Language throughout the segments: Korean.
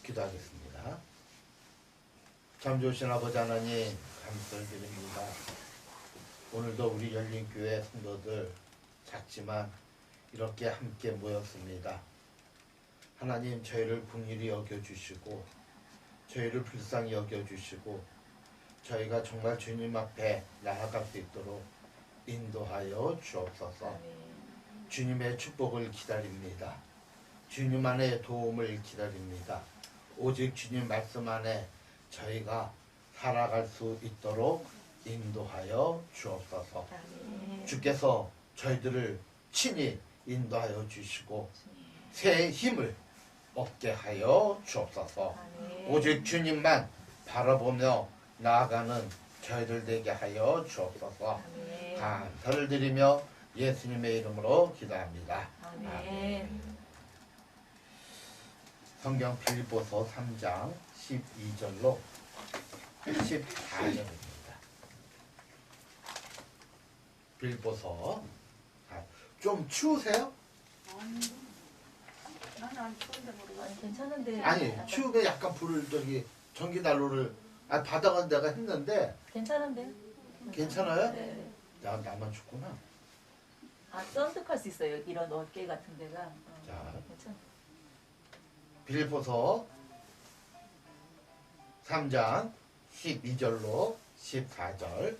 기도하겠습니다. 참 좋으신 아버지 하나님 감사를 드립니다. 오늘도 우리 열린교회 성도들 작지만 이렇게 함께 모였습니다. 하나님 저희를 긍휼히 여겨주시고 저희를 불쌍히 여겨주시고 저희가 정말 주님 앞에 나아갈 수 있도록 인도하여 주옵소서. 주님의 축복을 기다립니다. 주님 안에 도움을 기다립니다. 오직 주님 말씀 안에 저희가 살아갈 수 있도록 인도하여 주옵소서. 주께서 저희들을 친히 인도하여 주시고 새 힘을 얻게 하여 주옵소서. 오직 주님만 바라보며 나아가는 저희들 되게 하여 주옵소서. 감사를 드리며 예수님의 이름으로 기도합니다. 아멘. 성경 빌립보서 3장 12절로 14절입니다. 빌립보서. 좀 추우세요? 나는 안 추운데 모르겠어. 괜찮은데. 아니 추우게 약간 불을 전기 난로를 바닥은 내가 했는데 괜찮은데? 괜찮아요? 네. 나만 춥구나. 썬득할 수 있어요. 이런 어깨 같은 데가. 자. 괜찮아. 빌립보서 3장 12절로 14절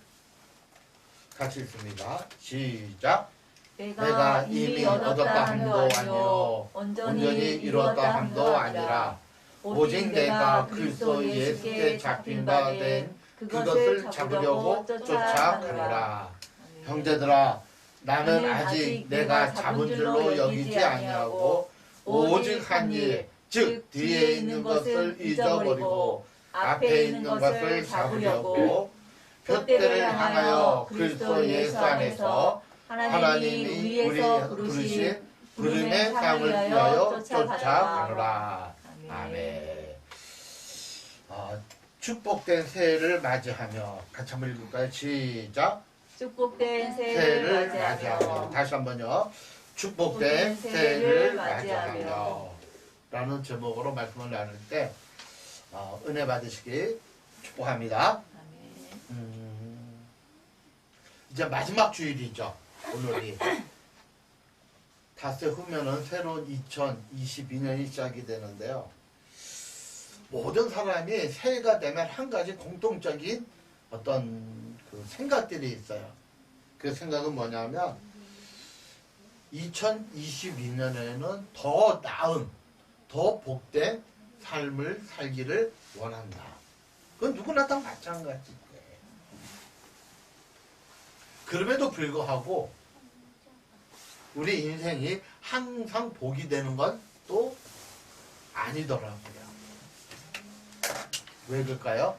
같이 읽습니다. 시작. 내가 이미 얻었다 함도 아니요 온전히 이뤘다 함도 아니라 오직 내가 그리스도 예수께 잡힌 바 된 그것을 잡으려고 쫓아가노라. 형제들아 나는 아직 내가 잡은 줄로 여기지 아니하고 오직 한 일 즉 뒤에 있는 것을 잊어버리고 앞에 있는 것을 잡으려고 표대를 향하여 그리스도 예수 안에서 하나님이 우리 부르신 부름의 상을 위하여 쫓아가노라. 아멘. 축복된 새해를 맞이하며 같이 한번 읽을까요? 시작. 축복된 새해를 맞이하며. 다시 한번요. 축복된 새해를 맞이하며 라는 제목으로 말씀을 나눌 때 은혜 받으시기 축복합니다. 이제 마지막 주일이죠. 오늘이 닷새 후면은 새로운 2022년이 시작이 되는데요. 모든 사람이 새해가 되면 한 가지 공통적인 어떤 그 생각들이 있어요. 그 생각은 뭐냐면 2022년에는 더 나은 더 복된 삶을 살기를 원한다. 그건 누구나 다 마찬가지예요. 그럼에도 불구하고 우리 인생이 항상 복이 되는 건 또 아니더라고요. 왜 그럴까요?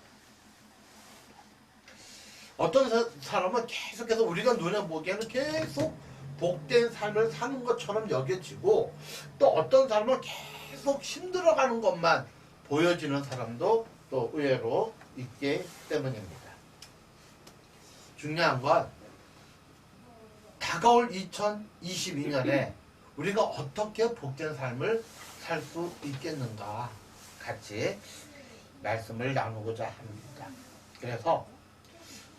어떤 사람은 계속해서 우리가 눈에 보기에는 계속 복된 삶을 사는 것처럼 여겨지고 또 어떤 사람은 계속 힘들어가는 것만 보여지는 사람도 또 의외로 있기 때문입니다. 중요한 건 다가올 2022년에 우리가 어떻게 복된 삶을 살 수 있겠는가 같이 말씀을 나누고자 합니다. 그래서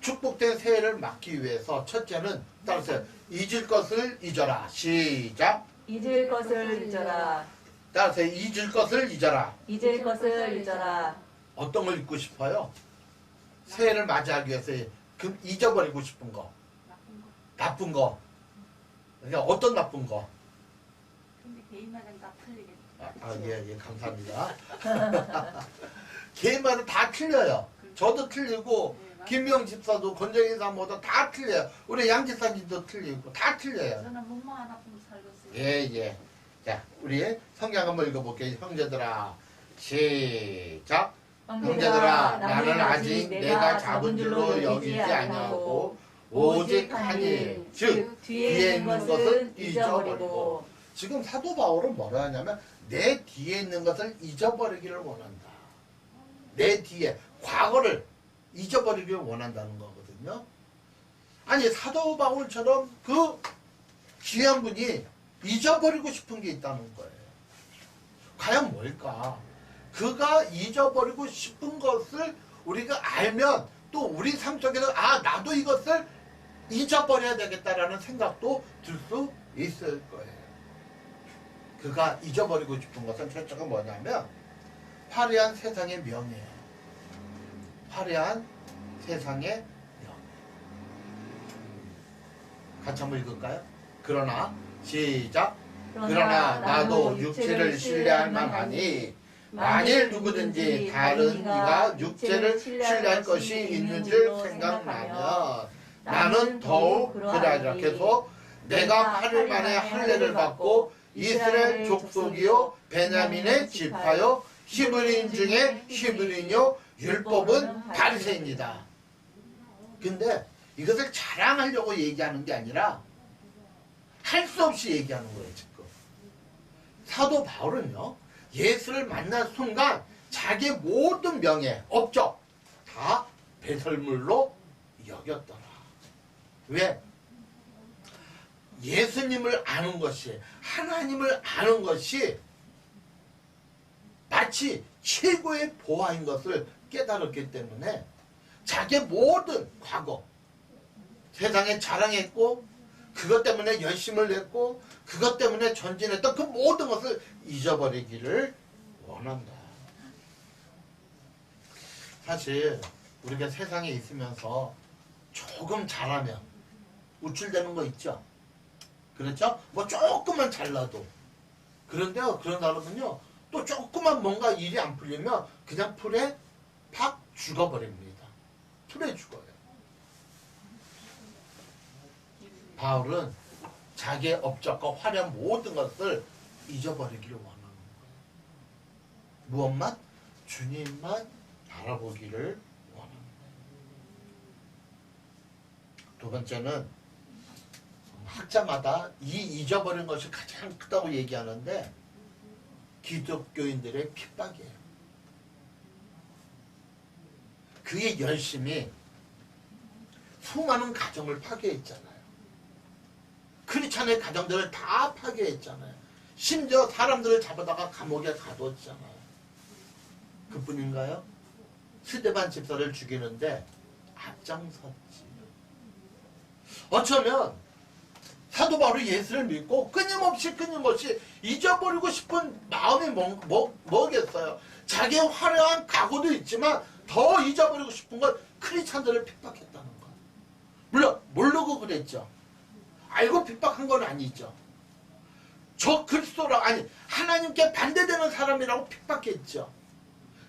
축복된 새해를 맞기 위해서 첫째는 따라서 잊을 것을 잊어라. 시작. 잊을 것을 잊어라. 따라서 잊을 것을 잊어라. 잊을 것을 잊어라. 어떤 걸 잊고 싶어요? 새해를 맞이하기 위해서 그 잊어버리고 싶은 거. 나쁜 거. 그러니까 어떤 나쁜 거? 근데 개인마다 다 틀리겠죠. 예, 감사합니다. 개인마다 다 틀려요. 저도 틀리고, 김명 집사도, 권정희 사모도 다 틀려요. 우리 양 집사님도 틀리고, 다 틀려요. 저는 몸만 안 아프면 살겠어요. 예. 자, 우리 성경 한번 읽어볼게요. 형제들아, 시작. 형제들아, 나는 아직 내가 잡은 줄로 여기지 아니하고 오직 한 일, 즉 뒤에 있는 것을 잊어버리고. 지금 사도 바울은 뭐라 하냐면 내 뒤에 있는 것을 잊어버리기를 원한다. 내 뒤에 과거를 잊어버리기를 원한다는 거거든요. 아니 사도 바울처럼 그 귀한 분이 잊어버리고 싶은 게 있다는 거예요. 과연 뭘까? 그가 잊어버리고 싶은 것을 우리가 알면 또 우리 삶 속에서 나도 이것을 잊어버려야 되겠다라는 생각도 들 수 있을 거예요. 그가 잊어버리고 싶은 것은 첫째가 뭐냐면 화려한 세상의 명예예요. 화려한 세상의 명예. 같이 한번 읽을까요? 그러나 시작. 그러나 나도 육체를 신뢰할 만하니 만일 누구든지 다른 이가 육체를 신뢰할 것이 있는 줄 생각나면 나는 더욱 그러하리라. 계속 내가 8일 만에 할례를 받고 이스라엘 족속이요 베냐민의 지파요 히브리인 중에 히브리인요 율법은 바리새인이다. 근데 이것을 자랑하려고 얘기하는 게 아니라 할 수 없이 얘기하는 거예요. 지금 사도 바울은요 예수를 만난 순간 자기의 모든 명예, 업적 다 배설물로 여겼더라. 왜? 예수님을 아는 것이, 하나님을 아는 것이 마치 최고의 보화인 것을 깨달았기 때문에 자기의 모든 과거, 세상에 자랑했고 그것 때문에 열심을 냈고 그것 때문에 전진했던 그 모든 것을 잊어버리기를 원한다. 사실 우리가 세상에 있으면서 조금 잘하면 우쭐대는 거 있죠. 그렇죠? 뭐 조금만 잘나도. 그런데요, 그런 사람은요 또 조금만 뭔가 일이 안 풀리면 그냥 풀에 팍 죽어버립니다. 풀에 죽어요. 바울은 자기의 업적과 화려한 모든 것을 잊어버리기를 원하는 거예요. 무엇만? 주님만 바라보기를 원하는 거예요. 두 번째는 학자마다 이 잊어버린 것이 가장 크다고 얘기하는데 기독교인들의 핍박이에요. 그의 열심이 수많은 가정을 파괴했잖아요. 크리스찬의 가정들을 다 파괴했잖아요. 심지어 사람들을 잡아다가 감옥에 가뒀잖아요. 그뿐인가요? 스데반 집사를 죽이는데 앞장섰지. 어쩌면 사도 바울이 예수를 믿고 끊임없이 잊어버리고 싶은 마음이 뭐겠어요? 자기의 화려한 각오도 있지만 더 잊어버리고 싶은 건 크리스찬들을 핍박했다는 것. 물론 모르고 그랬죠. 알고 핍박한 건 아니죠. 저 그리스도라 아니 하나님께 반대되는 사람이라고 핍박했죠.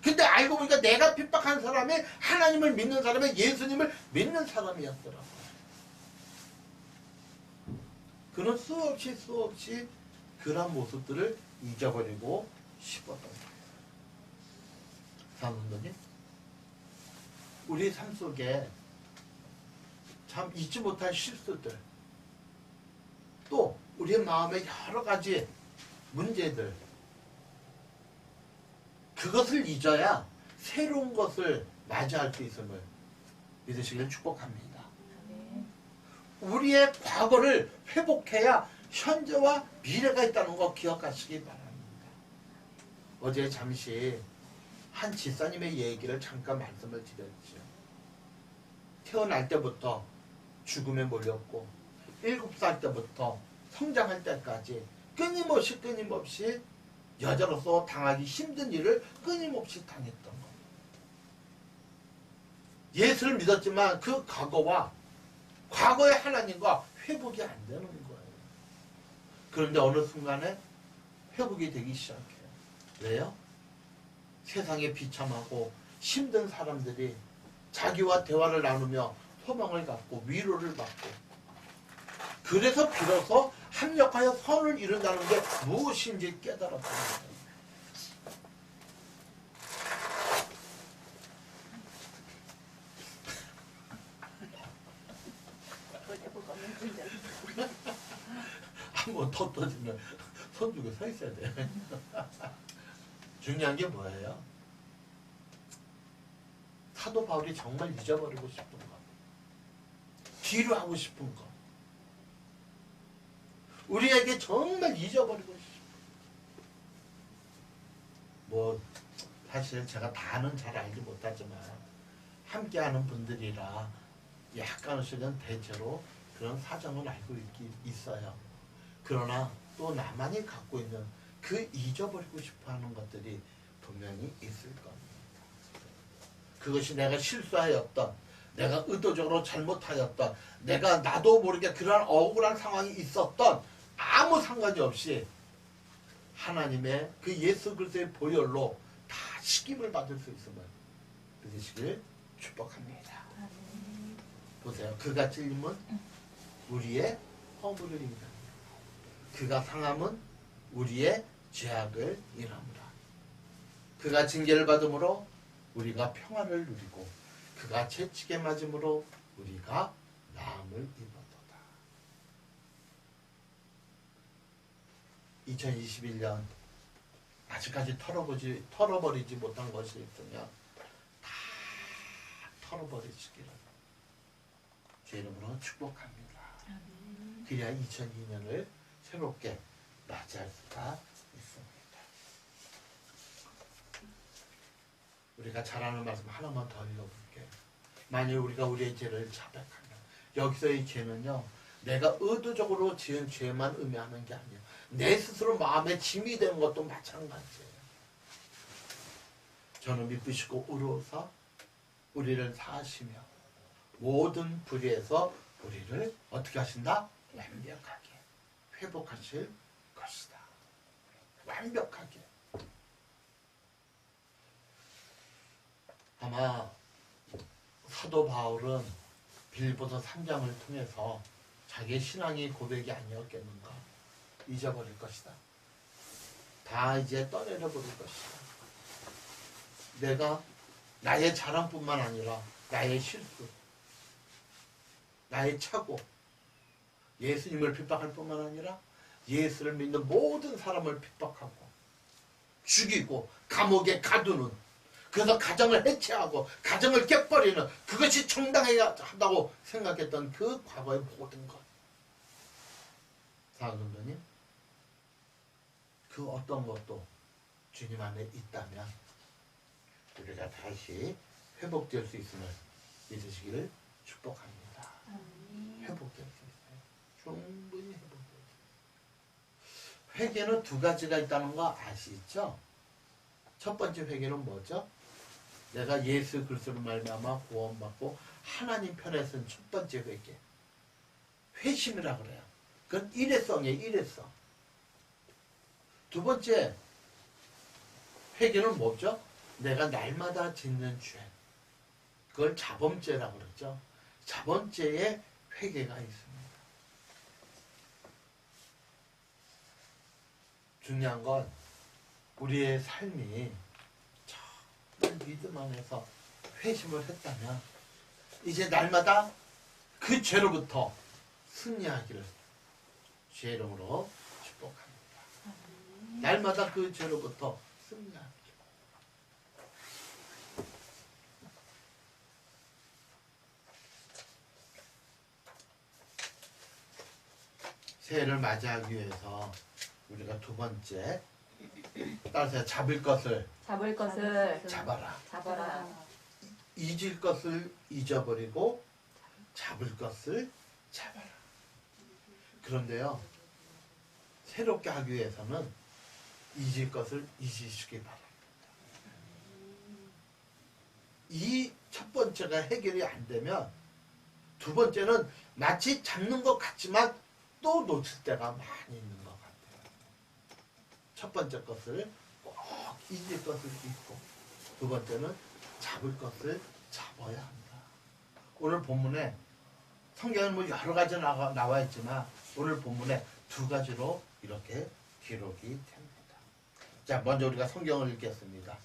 근데 알고 보니까 내가 핍박한 사람이 하나님을 믿는 사람이 예수님을 믿는 사람이었더라고요. 그는 수없이 그런 모습들을 잊어버리고 싶었던 거예요. 사모님, 우리 삶 속에 참 잊지 못할 실수들, 또 우리의 마음에 여러 가지 문제들, 그것을 잊어야 새로운 것을 맞이할 수 있음을 믿으시길 축복합니다. 우리의 과거를 회복해야 현재와 미래가 있다는 거 기억하시기 바랍니다. 어제 잠시 한 집사님의 얘기를 잠깐 말씀을 드렸죠. 태어날 때부터 죽음에 몰렸고 7살 때부터 성장할 때까지 끊임없이 여자로서 당하기 힘든 일을 끊임없이 당했던 겁니다. 예수를 믿었지만 그 과거의 하나님과 회복이 안 되는 거예요. 그런데 어느 순간에 회복이 되기 시작해요. 왜요? 세상에 비참하고 힘든 사람들이 자기와 대화를 나누며 소망을 갖고 위로를 받고, 그래서 비로소 합력하여 선을 이룬다는 게 무엇인지 깨달았던 거예요. 한번 더 터지면 손 들고 서 있어야 돼. 중요한 게 뭐예요? 사도 바울이 정말 잊어버리고 싶은 것, 뒤로 하고 싶은 것, 우리에게 정말 잊어버리고 싶은 뭐 사실 제가 다는 잘 알지 못하지만 함께하는 분들이라 약간씩은 대체로 그런 사정을 알고 있어요. 그러나 또 나만이 갖고 있는 그 잊어버리고 싶어하는 것들이 분명히 있을 겁니다. 그것이 내가 실수하였던, 내가 의도적으로 잘못하였던, 내가 나도 모르게 그러한 억울한 상황이 있었던, 아무 상관이 없이 하나님의 그 예수 그리스도의 보혈로 다 식임을 받을 수 있음을 믿으시길 축복합니다. 보세요. 그가 찔림은 우리의 허물을 인하여, 그가 상함은 우리의 죄악을 인하무라. 그가 징계를 받음으로 우리가 평화를 누리고, 그가 채찍에 맞음으로 우리가 나음을 입었도다. 2021년 아직까지 털어버리지 못한 것이 있으면 다 털어버리시기를 제 이름으로 축복합니다. 그래야 2002년을 새롭게 맞이할 수가 있습니다. 우리가 잘하는 말씀 하나만 더 읽어볼게요. 만일 우리가 우리의 죄를 자백하면, 여기서의 죄는요, 내가 의도적으로 지은 죄만 의미하는 게 아니에요. 내 스스로 마음에 짐이 되는 것도 마찬가지예요. 저는 믿으시고 의로워서 우리를 사하시며 모든 불의에서 우리를 어떻게 하신다? 완벽하게 회복하실 것이다. 완벽하게. 아마 사도 바울은 빌립보서 3장을 통해서 자기의 신앙이 고백이 아니었겠는가. 잊어버릴 것이다. 다 이제 떠내려 버릴 것이다. 내가 나의 자랑뿐만 아니라 나의 실수, 나의 착오, 예수님을 핍박할 뿐만 아니라 예수를 믿는 모든 사람을 핍박하고 죽이고 감옥에 가두는, 그래서 가정을 해체하고 가정을 깨버리는, 그것이 정당하다고 생각했던 그 과거의 모든 것. 사랑하는 그 어떤 것도 주님 안에 있다면 우리가 다시 회복될 수 있음을 믿으시기를 축복합니다. 회복될 수 있어요. 충분히 회복될 수 있어요. 회개는 두 가지가 있다는 거 아시죠? 첫 번째 회개는 뭐죠? 내가 예수 그리스도로 말미암아 구원받고 하나님 편에 선 첫 번째 회개. 회심이라 그래요. 그건 일회성이에요. 일회성. 두 번째 회개는 뭐죠? 내가 날마다 짓는 죄. 그걸 자범죄라고 그러죠. 자범죄에 회개가 있습니다. 중요한 건 우리의 삶이 정말 믿음 안에서 회심을 했다면 이제 날마다 그 죄로부터 승리하기를 주의 이름으로 축복합니다. 날마다 그 죄로부터 승리하기를. 새해를 맞이하기 위해서 우리가 두 번째, 따라서 잡을 것을 잡아라. 잊을 것을 잊어버리고 잡을 것을 잡아라. 그런데요, 새롭게 하기 위해서는 잊을 것을 잊으시기 바랍니다. 이 첫 번째가 해결이 안 되면 두 번째는 마치 잡는 것 같지만 또 놓칠 때가 많이 있는 것 같아요. 첫 번째 것을 꼭 잊을 것을 잊고, 두 번째는 잡을 것을 잡아야 한다. 오늘 본문에 성경에 뭐 여러 가지 나와 있지만 오늘 본문에 두 가지로 이렇게 기록이 됩니다. 자, 먼저 우리가 성경을 읽겠습니다.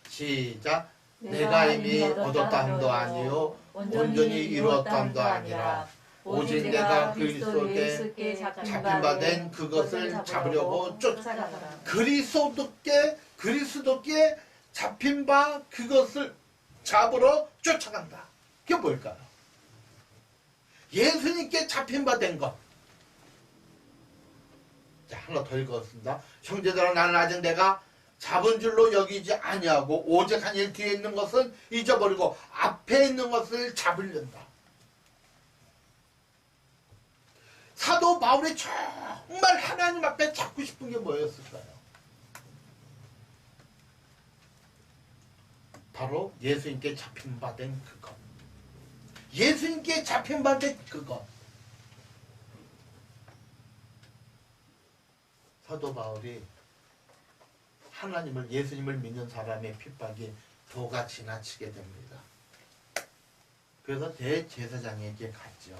시작. 내가 이미 얻었다 함도 아니요 온전히 이루었다 함도 아니라 오직 내가 그리스도께 잡힌 바 된 그것을 잡으려고 쫓아가노라. 그리스도께 잡힌 바 그것을 잡으러 쫓아간다. 그게 뭘까요? 예수님께 잡힌 바 된 것. 자, 하나 더 읽었습니다. 형제들아, 나는 아직 내가 잡은 줄로 여기지 아니하고 오직 한 일 뒤에 있는 것은 잊어버리고 앞에 있는 것을 잡으련다. 사도 바울이 정말 하나님 앞에 잡고 싶은 게 뭐였을까요? 바로 예수님께 잡힌 바 된 그것. 예수님께 잡힌 바 된 그것. 사도 바울이 하나님을, 예수님을 믿는 사람의 핍박이 도가 지나치게 됩니다. 그래서 대제사장에게 갔죠.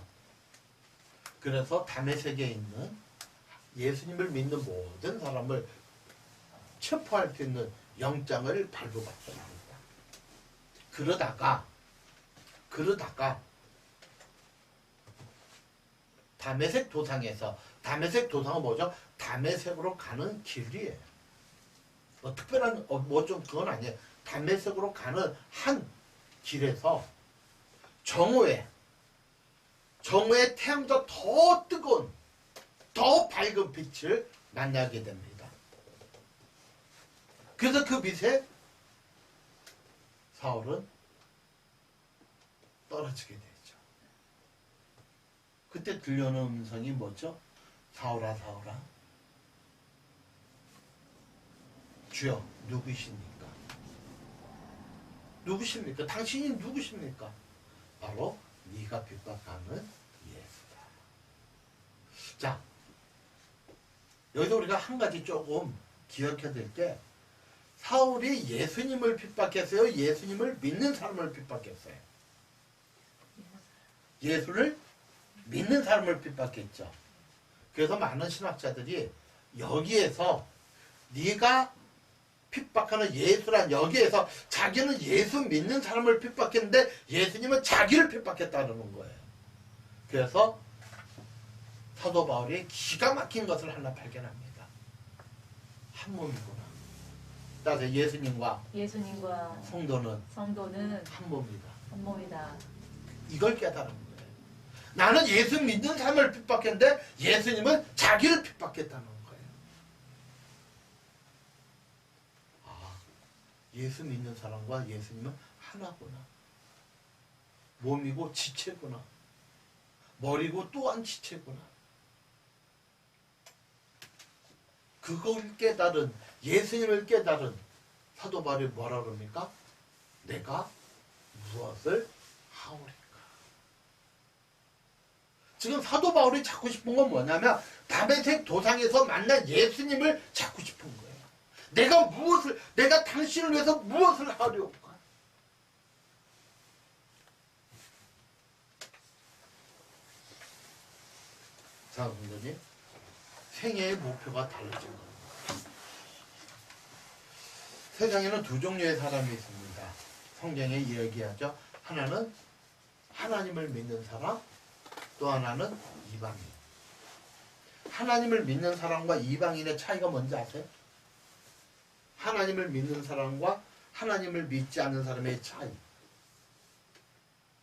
그래서 다메섹에 있는 예수님을 믿는 모든 사람을 체포할 수 있는 영장을 발부받습니다. 그러다가 다메섹 도상에서, 다메섹 도상은 뭐죠? 다메섹으로 가는 길이에요. 뭐 특별한 뭐 좀 그건 아니에요. 다메섹으로 가는 한 길에서 정오에 태양보다 더 뜨거운, 더 밝은 빛을 만나게 됩니다. 그래서 그 빛에 사울은 떨어지게 되죠. 그때 들려오는 음성이 뭐죠? 사울아, 사울아, 주여 누구십니까? 누구십니까? 당신이 누구십니까? 바로 네가 핍박하는 예수다. 자, 여기서 우리가 한 가지 조금 기억해야 될 게, 사울이 예수님을 핍박했어요? 예수님을 믿는 사람을 핍박했어요? 예수를 믿는 사람을 핍박했죠. 그래서 많은 신학자들이 여기에서 네가 핍박하는 예수란, 여기에서 자기는 예수 믿는 사람을 핍박했는데 예수님은 자기를 핍박했다는 거예요. 그래서 사도 바울이 기가 막힌 것을 하나 발견합니다. 한 몸이구나. 따라서 예수님과 성도는 한 몸이다. 한 몸이다. 이걸 깨달은 거예요. 나는 예수 믿는 사람을 핍박했는데 예수님은 자기를 핍박했다는 거예요. 예수 믿는 사람과 예수님은 하나구나. 몸이고 지체구나. 머리고 또한 지체구나. 그걸 깨달은, 예수님을 깨달은 사도 바울이 뭐라 그럽니까? 내가 무엇을 하오리까? 지금 사도 바울이 찾고 싶은 건 뭐냐면 다메섹 도상에서 만난 예수님을 찾고 싶은 거예요. 내가 당신을 위해서 무엇을 하려울까? 자, 선생님, 생애의 목표가 달라진 겁니다. 세상에는 두 종류의 사람이 있습니다. 성경에 이야기하죠. 하나는 하나님을 믿는 사람, 또 하나는 이방인. 하나님을 믿는 사람과 이방인의 차이가 뭔지 아세요? 하나님을 믿는 사람과 하나님을 믿지 않는 사람의 차이.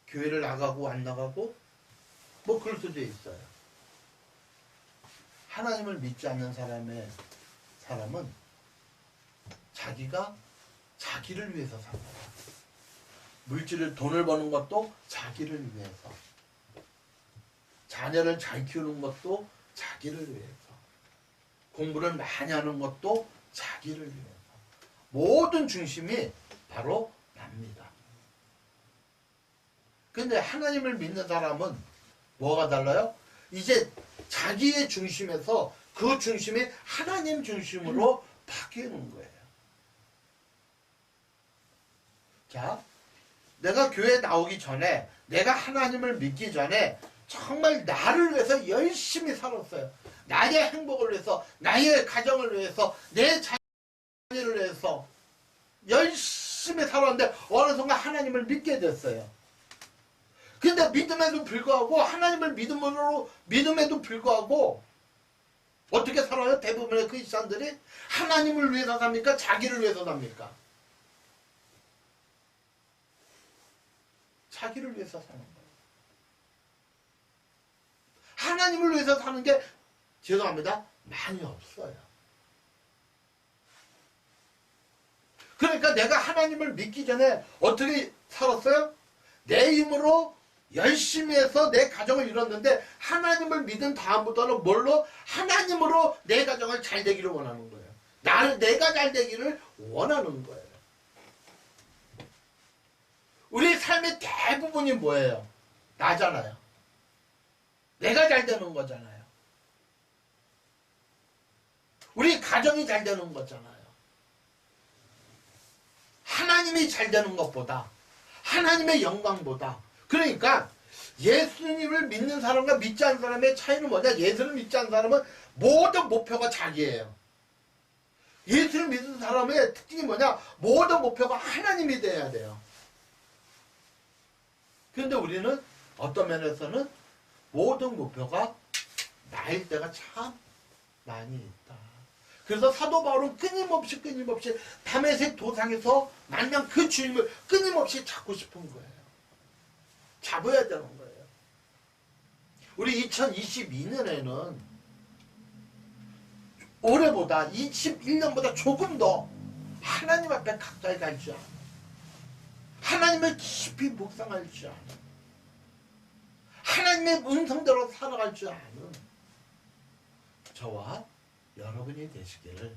교회를 나가고 안 나가고 뭐 그럴 수도 있어요. 하나님을 믿지 않는 사람은 자기가 자기를 위해서 산다. 물질을, 돈을 버는 것도 자기를 위해서. 자녀를 잘 키우는 것도 자기를 위해서. 공부를 많이 하는 것도 자기를 위해서. 모든 중심이 바로 납니다. 근데 하나님을 믿는 사람은 뭐가 달라요? 이제 자기의 중심에서 그 중심이 하나님 중심으로 바뀌는 거예요. 자, 내가 교회 나오기 전에, 내가 하나님을 믿기 전에 정말 나를 위해서 열심히 살았어요. 나의 행복을 위해서, 나의 가정을 위해서, 내 자녀를 위해서 열심히 살았는데 어느 순간 하나님을 믿게 됐어요. 근데 믿음에도 불구하고, 하나님을 믿음에도 불구하고 어떻게 살아요? 대부분의 크리스찬들이 하나님을 위해서 삽니까? 자기를 위해서 삽니까? 자기를 위해서 사는 거예요. 하나님을 위해서 사는 게, 죄송합니다, 많이 없어요. 그러니까 내가 하나님을 믿기 전에 어떻게 살았어요? 내 힘으로 열심히 해서 내 가정을 이뤘는데 하나님을 믿은 다음부터는 뭘로? 하나님으로 내 가정을 잘 되기를 원하는 거예요. 내가 잘 되기를 원하는 거예요. 우리 삶의 대부분이 뭐예요? 나잖아요. 내가 잘 되는 거잖아요. 우리 가정이 잘 되는 거잖아요. 하나님이 잘 되는 것보다, 하나님의 영광보다. 그러니까 예수님을 믿는 사람과 믿지 않는 사람의 차이는 뭐냐? 예수를 믿지 않는 사람은 모든 목표가 자기예요. 예수를 믿는 사람의 특징이 뭐냐? 모든 목표가 하나님이 돼야 돼요. 그런데 우리는 어떤 면에서는 모든 목표가 나일 때가 참 많이 있다. 그래서 사도 바울은 끊임없이 다메섹 도상에서 만난 그 주님을 끊임없이 찾고 싶은 거예요. 잡아야 되는 거예요. 우리 2022년에는 올해보다 21년보다 조금 더 하나님 앞에 가까이 갈 줄 아는, 하나님을 깊이 묵상할 줄 아는, 하나님의 음성대로 살아갈 줄 아는 저와 여러분이 되시기를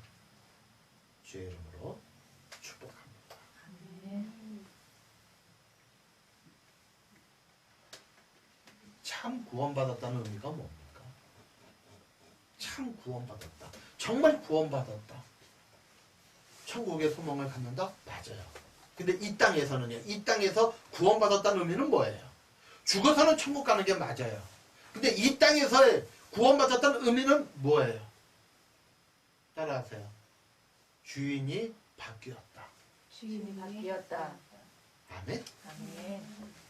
주의 이름으로 축복합니다. 참 구원받았다는 의미가 뭡니까? 참 구원받았다. 정말 구원받았다. 천국의 소망을 갖는다? 맞아요. 근데 이 땅에서는요. 이 땅에서 구원받았다는 의미는 뭐예요? 죽어서는 천국 가는 게 맞아요. 근데 이 땅에서의 구원받았다는 의미는 뭐예요? 따라하세요. 주인이 바뀌었다. 주인이 바뀌었다. 아멘? 아멘.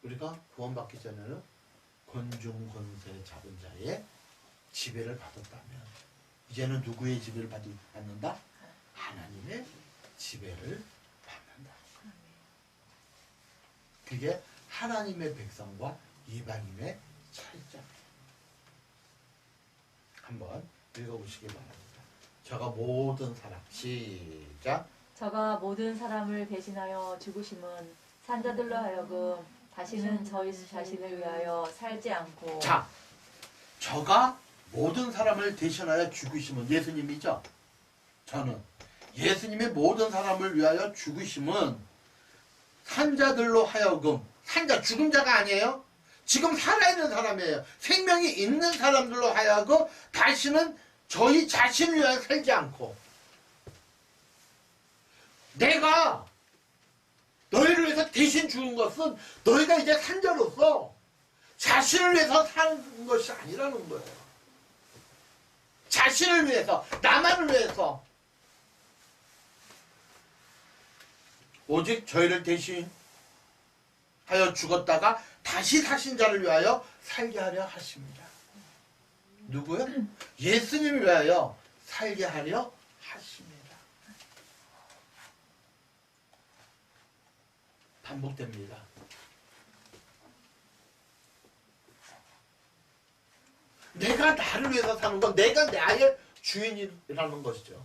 우리가 구원받기 전에는 권중 권세 잡은 자의 지배를 받았다면 이제는 누구의 지배를 받는다? 하나님의 지배를 받는다. 그게 하나님의 백성과 이방인의 차이점이에요. 한번 읽어보시기 바랍니다. 저가 모든 사람, 시작. 저가 모든 사람을 배신하여 죽으심은 산자들로 하여금 다시는 저희 자신을 위하여 살지 않고. 자, 저가 모든 사람을 대신하여 죽으심은 예수님이죠. 저는 예수님이 모든 사람을 위하여 죽으심은 산자들로 하여금, 산자 죽은 자가 아니에요. 지금 살아있는 사람이에요. 생명이 있는 사람들로 하여금 다시는 저희 자신을 위하여 살지 않고, 내가 너희를 위해서 대신 죽은 것은 너희가 이제 산자로서 자신을 위해서 사는 것이 아니라는 거예요. 자신을 위해서, 나만을 위해서 오직 저희를 대신하여 죽었다가 다시 사신 자를 위하여 살게 하려 하십니다. 누구요? 예수님을 위하여 살게 하려 하십니다. 반복됩니다. 내가 나를 위해서 사는 건 내가 나의 주인이라는 것이죠.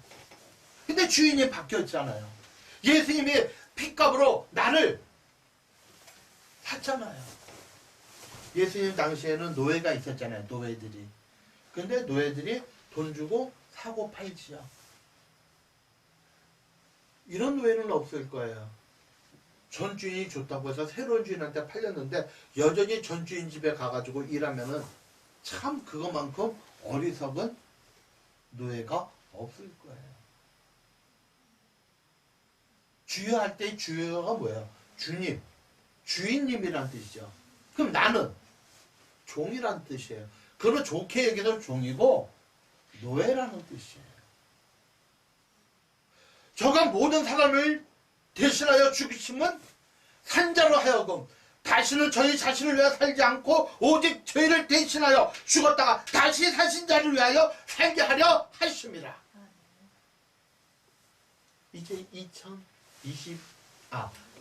근데 주인이 바뀌었잖아요. 예수님이 핏값으로 나를 샀잖아요. 예수님 당시에는 노예가 있었잖아요. 노예들이. 근데 노예들이 돈 주고 사고 팔지요. 이런 노예는 없을 거예요. 전 주인이 줬다고 해서 새로운 주인한테 팔렸는데 여전히 전 주인 집에 가가지고 일하면은 참 그것만큼 어리석은 노예가 없을 거예요. 주여할 때 주여가 뭐예요? 주님, 주인님이란 뜻이죠. 그럼 나는 종이란 뜻이에요. 그걸 좋게 얘기해서 종이고 노예라는 뜻이에요. 저가 모든 사람을 대신하여 죽이심은 산자로 하여금 다시는 저희 자신을 위하여 살지 않고 오직 저희를 대신하여 죽었다가 다시 사신 자를 위하여 살게 하려 하십니다. 이제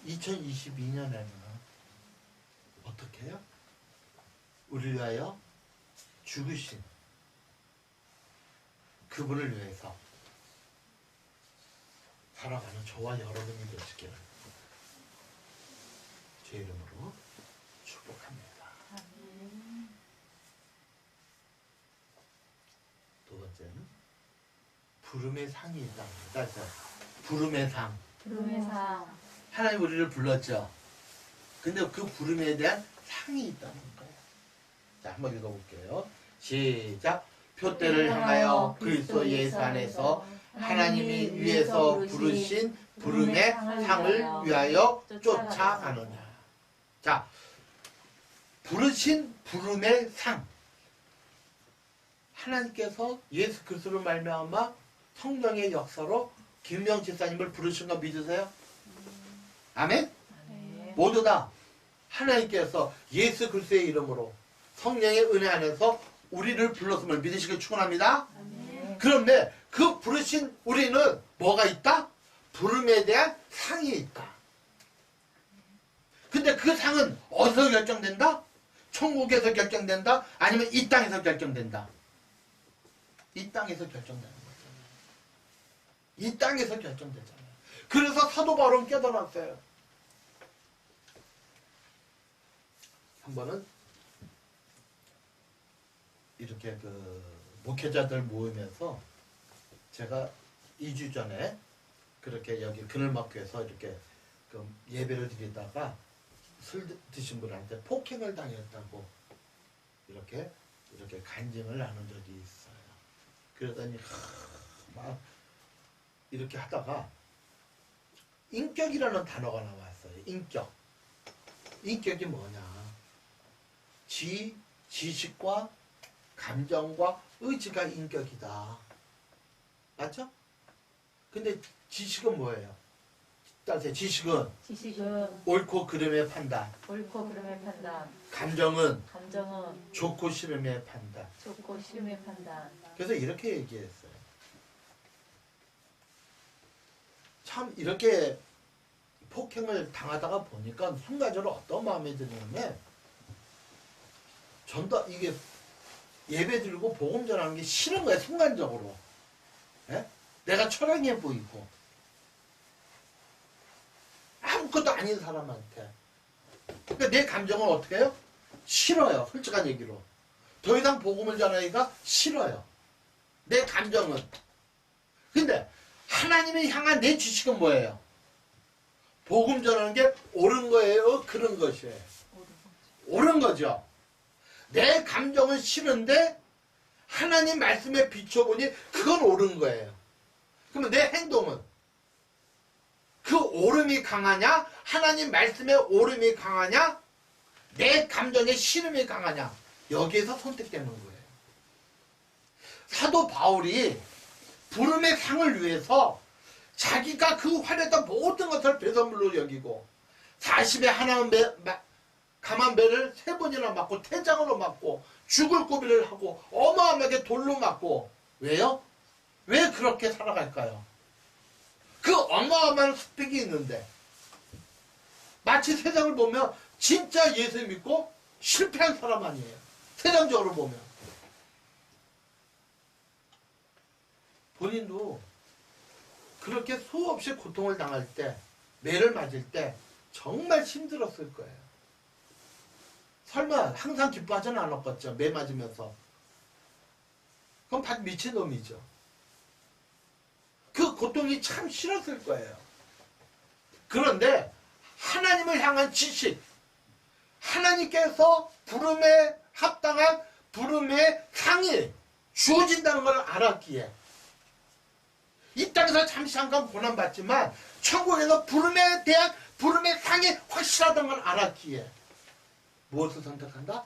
2022년에는 어떻게 해요? 우리를 위하여 죽으신 그분을 위해서 살아가는 저와 여러분이 되시기를 제 이름으로 축복합니다. 두 번째는 부름의 상이 있답니다. 자, 부름의 상. 부름의 상. 하나님 우리를 불렀죠. 근데 그 부름에 대한 상이 있다는 거예요. 자, 한번 읽어볼게요. 시작. 표대를 향하여 그리스도 예수 안에서 하나님이 위에서 부르신 부름의 상을 위하여 쫓아가느냐. 자, 부르신 부름의 상. 하나님께서 예수 그리스도를 말미암아 성령의 역사로 김명 집사님을 부르신 거 믿으세요? 아멘? 네. 모두 다 하나님께서 예수 그리스도의 이름으로 성령의 은혜 안에서 우리를 불렀음을 믿으시길 축원합니다. 네. 그런데 그 부르신 우리는 뭐가 있다? 부름에 대한 상이 있다. 근데 그 상은 어디서 결정된다? 천국에서 결정된다? 아니면 이 땅에서 결정된다? 이 땅에서 결정되는 거잖아요. 이 땅에서 결정되잖아요. 그래서 사도 바울은 깨달았어요. 한 번은 이렇게 그 목회자들 모이면서 제가 2주 전에 그렇게 여기 그늘막교에서 이렇게 그 예배를 드리다가 술 드신 분한테 폭행을 당했다고 이렇게 간증을 나눈 적이 있어요. 그러더니 막 이렇게 하다가 인격이라는 단어가 나왔어요. 인격. 인격이 뭐냐? 지식과 감정과 의지가 인격이다. 맞죠? 근데 지식은 뭐예요? 따라서 지식은 옳고 그름의 판단. 옳고 그름의 판단. 감정은 좋고 싫음의 판단. 좋고 싫음의 판단. 그래서 이렇게 얘기했어요. 참 이렇게 폭행을 당하다가 보니까 순간적으로 어떤 마음이 드냐면 전도 이게 예배 드리고 복음 전하는 게 싫은 거야. 순간적으로. 예? 내가 초라해 보이고 아무것도 아닌 사람한테. 그러니까 내 감정은 어떻게 해요? 싫어요. 솔직한 얘기로. 더 이상 복음을 전하기가 싫어요. 내 감정은. 근데 하나님을 향한 내 지식은 뭐예요? 복음 전하는 게 옳은 거예요? 그런 것이에요? 옳은 거죠. 내 감정은 싫은데 하나님 말씀에 비춰보니 그건 옳은 거예요. 그러면 내 행동은 그 옳음이 강하냐? 하나님 말씀에 옳음이 강하냐? 내 감정의 싫음이 강하냐? 여기에서 선택되는 거예요. 사도 바울이 부름의 상을 위해서 자기가 그 화려했던 모든 것을 배설물로 여기고 40에 하나 감한 배를 3번이나 맞고 태장으로 맞고 죽을 고비를 하고 어마어마하게 돌로 맞고 왜요? 왜 그렇게 살아갈까요? 그 어마어마한 스펙이 있는데 마치 세상을 보면 진짜 예수 믿고 실패한 사람 아니에요. 세상적으로 보면 본인도 그렇게 수없이 고통을 당할 때 매를 맞을 때 정말 힘들었을 거예요. 설마 항상 기뻐하지는 않았겠죠. 매 맞으면서. 그럼 다 미친놈이죠. 그 고통이 참 싫었을 거예요. 그런데 하나님을 향한 지식, 하나님께서 부름에 합당한 부름의 상이 주어진다는 걸 알았기에 이 땅에서 잠시 잠깐 고난받지만 천국에서 부름에 대한 부름의 상이 확실하다는 걸 알았기에 무엇을 선택한다?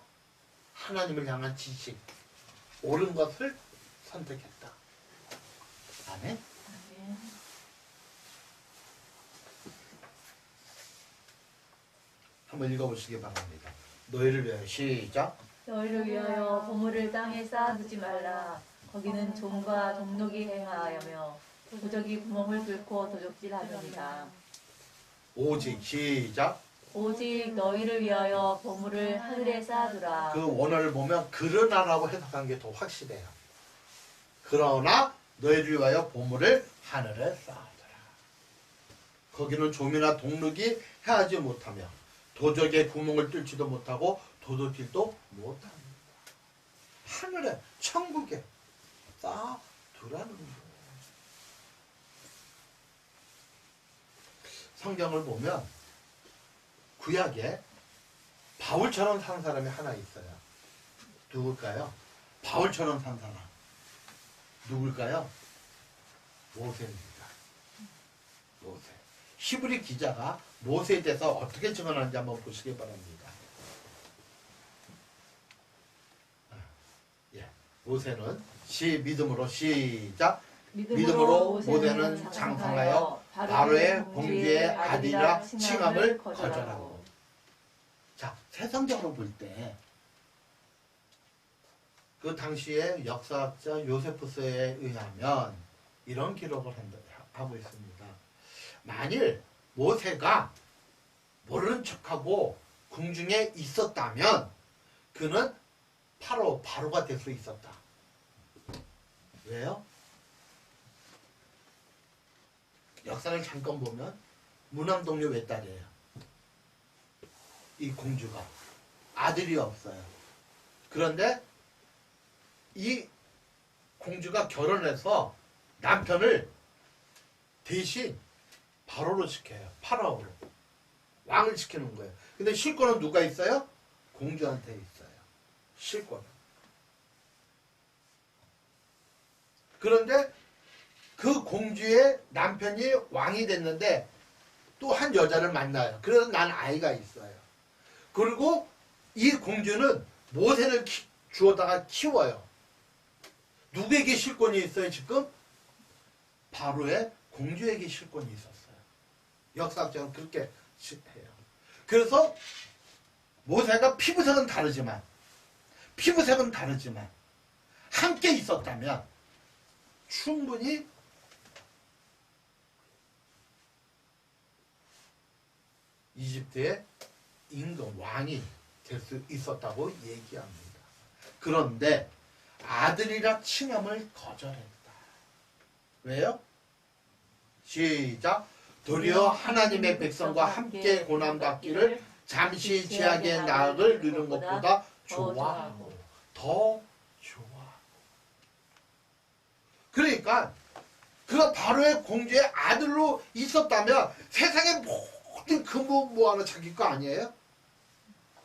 하나님을 향한 지식, 옳은 것을 선택했다. 아멘. 한번 읽어보시기 바랍니다. 너희를 위하여 시작. 너희를 위하여 보물을 땅에 쌓아두지 말라. 거기는 종과 동록이 행하여며 도적이 구멍을 뚫고 도적질하느니라. 오직 시작. 오직 너희를 위하여 보물을 하늘에 쌓아두라. 그 원어를 보면 그러나라고 해석한 게 더 확실해요. 그러나 너희를 위하여 보물을 하늘에 쌓아두라. 거기는 좀이나 동룩이 해하지 못하며 도적의 구멍을 뚫지도 못하고 도둑질도 못합니다. 하늘에 천국에 싹 두라는 거예요. 성경을 보면 구약에 바울처럼 산 사람이 하나 있어요. 누굴까요? 바울처럼 산 사람. 누굴까요? 모세입니다. 모세. 히브리 기자가 모세에 대해서 어떻게 증언하는지 한번 보시기 바랍니다. 예, 모세는 믿음으로 시작. 믿음으로 모세는 장성하여 바로의 공주의 아들이라 칭함을 거절하고. 자, 세상적으로 볼 때 그 당시에 역사학자 요세푸스에 의하면 이런 기록을 하고 있습니다. 만일 모세가 모르는 척하고 궁중에 있었다면 그는 바로가 될 수 있었다. 왜요? 역사를 잠깐 보면 무남동료 외딸이에요. 이 공주가 아들이 없어요. 그런데 이 공주가 결혼해서 남편을 대신 바로로 시켜요. 파라오로. 왕을 시키는 거예요. 근데 실권은 누가 있어요? 공주한테 있어요. 실권은. 그런데 그 공주의 남편이 왕이 됐는데 또 한 여자를 만나요. 그래서 난 아이가 있어요. 그리고 이 공주는 모세를 주워다가 키워요. 누구에게 실권이 있어요 지금? 바로의 공주에게 실권이 있었어요. 역사학자는 그렇게 해요. 그래서 모세가 피부색은 다르지만 함께 있었다면 충분히 이집트의 임금 왕이 될 수 있었다고 얘기합니다. 그런데 아들이라 칭함을 거절했다. 왜요? 시작. 도리어 하나님의 백성과 함께 고난받기를 잠시 죄악의 나을 누리는 것보다 좋아하고 더 좋아하고. 그러니까 그가 바로의 공주의 아들로 있었다면 세상의 모든 금붕무화는 자기 거 아니에요?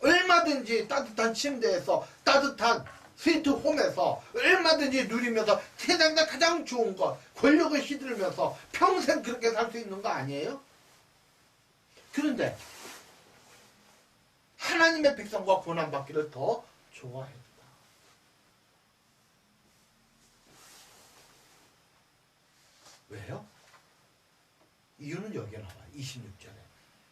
얼마든지 따뜻한 침대에서 따뜻한 스위트홈에서 얼마든지 누리면서 세상에서 가장 좋은 것 권력을 휘두르면서 평생 그렇게 살 수 있는 거 아니에요? 그런데 하나님의 백성과 고난받기를 더 좋아했다. 왜요? 이유는 여기에 나와요. 26절에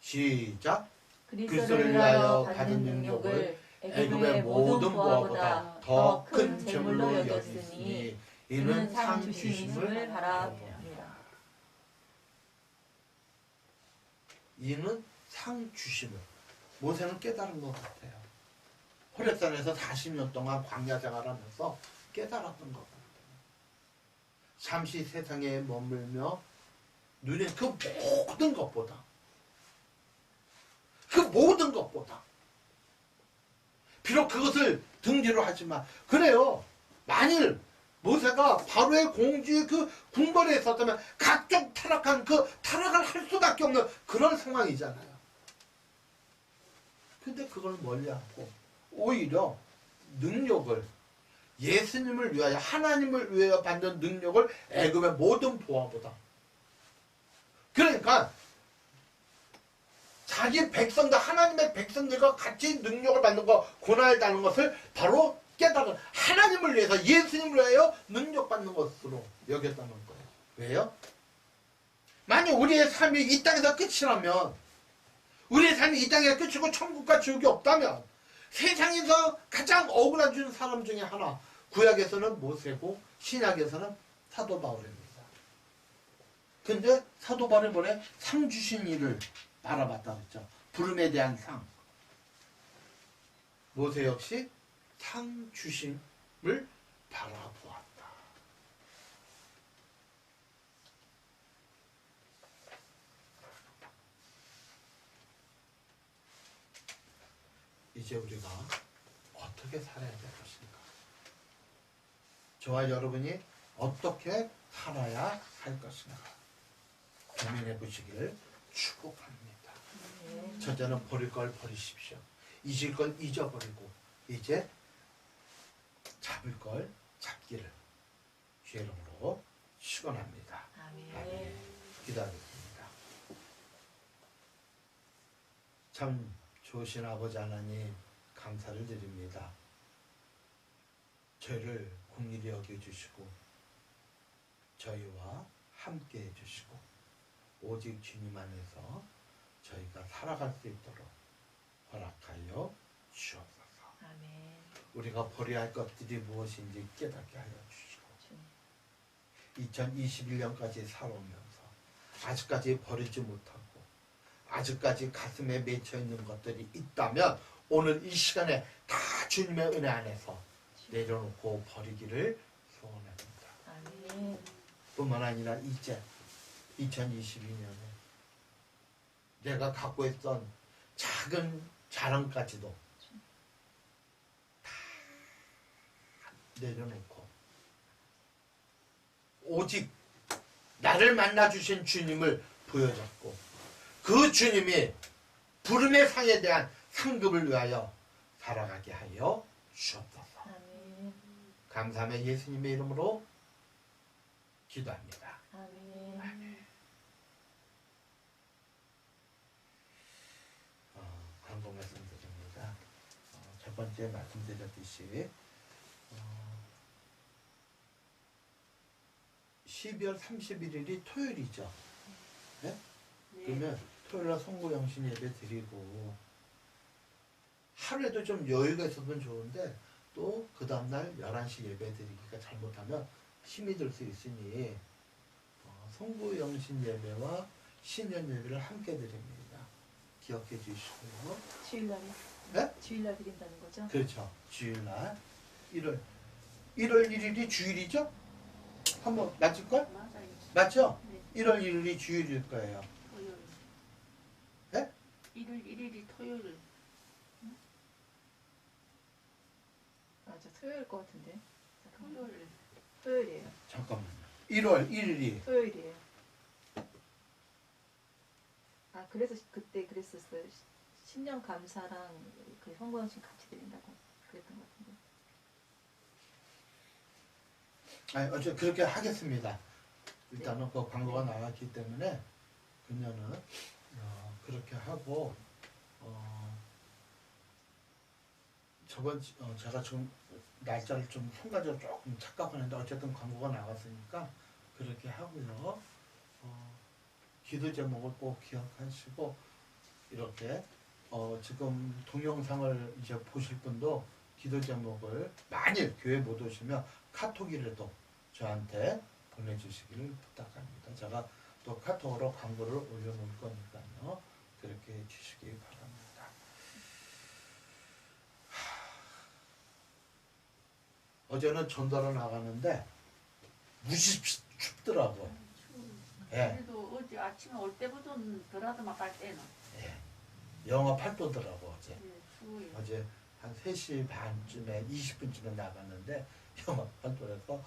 시작. 그리스도를 위하여 받은 능력을 애굽의 모든 보화보다 더 큰 재물로 여겼으니 이는 상 주심을 바라봅니다. 이는 상 주심을. 모세는 깨달은 것 같아요. 호렙산에서 40년 동안 광야 생활하면서 깨달았던 것 같아요. 잠시 세상에 머물며 눈에 그 모든 것보다 비록 그것을 등지로 하지만 그래요. 만일 모세가 바로의 공주의 그 궁궐에 있었다면 각종 타락한 그 타락을 할 수밖에 없는 그런 상황이잖아요. 근데 그걸 멀리하고 오히려 능력을 예수님을 위하여 하나님을 위하여 받는 능력을 애굽의 모든 보화보다 그러니까 자기 백성들 하나님의 백성들과 같이 능력을 받는 것 고난을 당하는 것을 바로 깨달은 하나님을 위해서 예수님을 위하여 능력받는 것으로 여겼다는 거예요. 왜요? 만약 우리의 삶이 이 땅에서 끝이라면 우리의 삶이 이 땅에서 끝이고 천국과 지옥이 없다면 세상에서 가장 억울한 준 사람 중에 하나 구약에서는 모세고 신약에서는 사도 바울입니다. 근데 사도 바울이 뭐래? 상 주신 이를 바라봤다 그랬죠. 부름에 대한 상. 모세 역시 상 주심을 바라보았다. 이제 우리가 어떻게 살아야 될 것인가? 저와 여러분이 어떻게 살아야 할 것인가? 고민해 보시기를 축복합니다. 첫째는 버릴 걸 버리십시오. 잊을 걸 잊어버리고 이제 잡을 걸 잡기를 주의 이름으로 축원합니다. 아멘. 기도하겠습니다. 참 좋으신 아버지 하나님 감사를 드립니다. 저희를 긍휼히 여겨주시고 저희와 함께 해주시고 오직 주님 안에서 저희가 살아갈 수 있도록 허락하여 주옵소서. 아멘. 우리가 버려야 할 것들이 무엇인지 깨닫게 하여 주시고 주님. 2021년까지 살아오면서 아직까지 버리지 못하고 아직까지 가슴에 맺혀 있는 것들이 있다면 오늘 이 시간에 다 주님의 은혜 안에서 내려놓고 버리기를 소원합니다. 아멘. 뿐만 아니라 이제 2022년에 내가 갖고 있던 작은 자랑까지도 다 내려놓고 오직 나를 만나주신 주님을 부여잡고 그 주님이 부름의 상에 대한 상급을 위하여 살아가게 하여 주옵소서. 아멘. 감사하며 예수님의 이름으로 기도합니다. 아멘. 광고 말씀드립니다. 첫 번째 말씀드렸듯이 12월 31일이 토요일이죠. 네? 그러면 토요일날 송구영신 예배 드리고 하루에도 좀 여유가 있어도 좋은데 또 그 다음날 11시 예배 드리기가 잘못하면 힘이 들 수 있으니 송구영신 예배와 신년 예배를 함께 드립니다. 기억해 주시고요. 주일날이요? 네? 주일날 드린다는 거죠? 그렇죠. 주일날 1월 1일이 주일이죠? 한번 맞을걸? 맞아요. 맞죠? 네. 1월 1일이 주일일 거예요. 토요일. 네? 1월 1일이 토요일. 맞아. 토요일 것 같은데. 잠깐만. 토요일. 토요일이에요. 잠깐만요. 1월 1일이 토요일이에요. 아, 그래서 그때 그랬었어요. 신년 감사랑 그 성구영신 같이 드린다고 그랬던 것 같은데. 아니, 어째 그렇게 하겠습니다. 일단은 그 광고가 나왔기 때문에 그녀는 그렇게 하고 제가 지금 날짜를 좀 순간적으로 조금 착각하는데 어쨌든 광고가 나왔으니까 그렇게 하고요. 기도 제목을 꼭 기억하시고 이렇게 지금 동영상을 이제 보실 분도 기도 제목을 만일 교회 못 오시면 카톡이라도 저한테 보내주시기를 부탁합니다. 제가 또 카톡으로 광고를 올려놓을 거니까요. 그렇게 해주시기 바랍니다. 어제는 전달을 나가는데 무지 춥더라고. 예. 그래도 어제 아침에 올 때보다는 덜하더 막갈 때는. 예. 영하 8도더라고 어제. 예, 추워요. 어제 한 3시 반쯤에 20분쯤에 나갔는데 영하 8도라서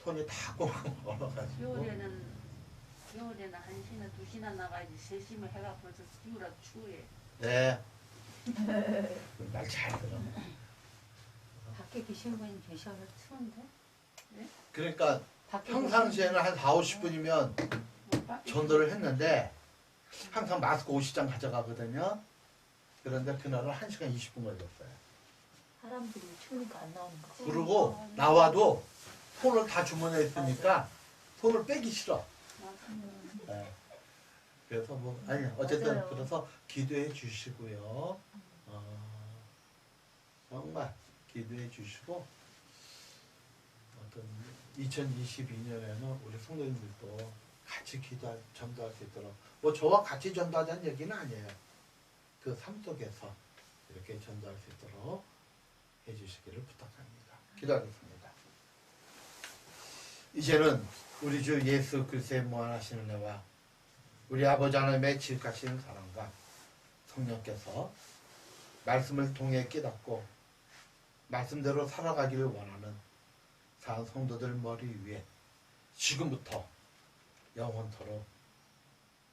손이 다 꽁꽁 얼어가지고. 겨울에는 1시나 2시나 나가야지 3시면 해가 벌써 기울어 추워요. 네. 말 잘 들어. 밖에 계신 분이 계셔서 추운데? 그러니까 밖에 평상시에는 한 4, 50분이면 뭐 전도를 했는데 항상 마스크 50장 가져가거든요. 그런데 그날은 1시간 20분 걸렸어요. 사람들이 추우니까 안 나오는 거지. 그리고 나와도 손을 다 주머니에 있으니까 손을 빼기 싫어. 네. 그래서 뭐 아니 어쨌든 맞아요. 그래서 기도해 주시고요. 정말 기도해 주시고 어떤 2022년에는 우리 성도님들도 같이 전도할 수 있도록 뭐 저와 같이 전도하자는 얘기는 아니에요. 그 삶 속에서 이렇게 전도할 수 있도록 해주시기를 부탁합니다. 기도하겠습니다. 이제는 우리 주 예수 그리스도의 무한하신 은혜와 우리 아버지 하나님의 지극하신 사랑과 성령께서 말씀을 통해 깨닫고 말씀대로 살아가기를 원하는 산 성도들 머리 위에 지금부터 영원토록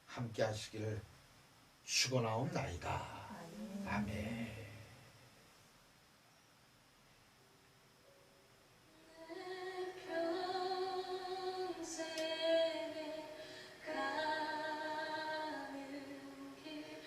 함께 하시기를 축원하옵나이다. 아멘. 평생에 가는 길